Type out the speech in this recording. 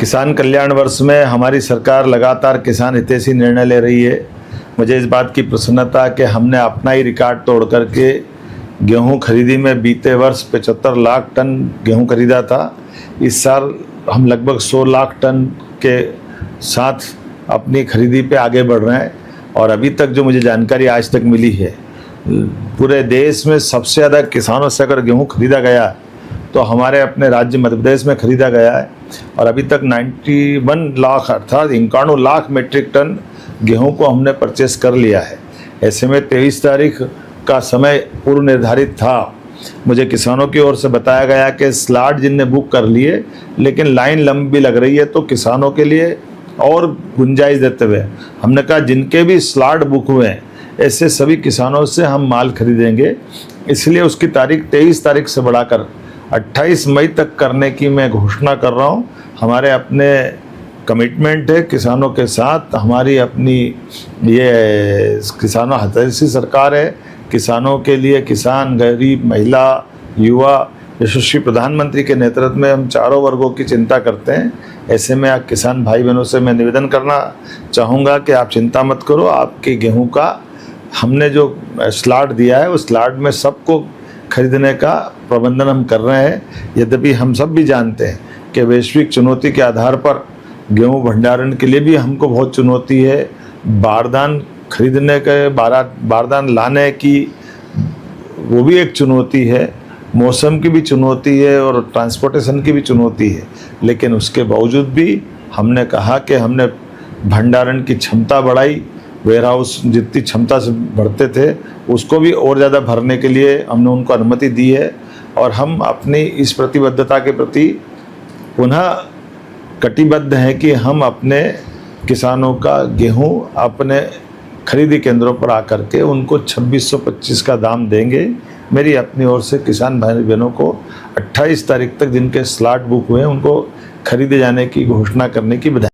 किसान कल्याण वर्ष में हमारी सरकार लगातार किसान हितैषी निर्णय ले रही है। मुझे इस बात की प्रसन्नता कि हमने अपना ही रिकॉर्ड तोड़ करके गेहूं खरीदी में बीते वर्ष 75 लाख टन गेहूं खरीदा था। इस साल हम लगभग 100 लाख टन के साथ अपनी खरीदी पे आगे बढ़ रहे हैं। और अभी तक जो मुझे जानकारी आज तक मिली है, पूरे देश में सबसे ज़्यादा किसानों से अगर गेहूं खरीदा गया तो हमारे अपने राज्य मध्य प्रदेश में खरीदा गया है। और अभी तक 91 लाख अर्थात 91 लाख मीट्रिक टन गेहूं को हमने परचेस कर लिया है। ऐसे में 23 तारीख का समय पूर्व निर्धारित था। मुझे किसानों की ओर से बताया गया कि स्लॉट जिनने बुक कर लिए, लेकिन लाइन लंबी लग रही है, तो किसानों के लिए और गुंजाइश देते हुए हमने कहा जिनके भी स्लॉट बुक हुए हैं ऐसे सभी किसानों से हम माल खरीदेंगे। इसलिए उसकी तारीख 23 तारीख से बढ़ाकर 28 मई तक करने की मैं घोषणा कर रहा हूं। हमारे अपने कमिटमेंट है किसानों के साथ, हमारी अपनी ये किसानों हितैषी सरकार है। किसानों के लिए किसान, गरीब, महिला, युवा, यशस्वी प्रधानमंत्री के नेतृत्व में हम चारों वर्गों की चिंता करते हैं। ऐसे में आप किसान भाई बहनों से मैं निवेदन करना चाहूँगा कि आप चिंता मत करो। आपके गेहूं का हमने जो स्लॉट दिया है उस स्लॉट में सबको खरीदने का प्रबंधन हम कर रहे हैं। यद्यपि हम सब भी जानते हैं कि वैश्विक चुनौती के आधार पर गेहूं भंडारण के लिए भी हमको बहुत चुनौती है। बारदान खरीदने के बारदान लाने की वो भी एक चुनौती है, मौसम की भी चुनौती है और ट्रांसपोर्टेशन की भी चुनौती है। लेकिन उसके बावजूद भी हमने कहा कि हमने भंडारण की क्षमता बढ़ाई। वेयर हाउस जितनी क्षमता से भरते थे उसको भी और ज़्यादा भरने के लिए हमने उनको अनुमति दी है। और हम अपनी इस प्रतिबद्धता के प्रति पुनः कटिबद्ध हैं कि हम अपने किसानों का गेहूं अपने खरीदी केंद्रों पर आकर के उनको 2625 का दाम देंगे। मेरी अपनी ओर से किसान भाई बहनों को 28 तारीख तक जिनके स्लॉट बुक हुए हैं उनको खरीदे जाने की घोषणा करने की बधाई।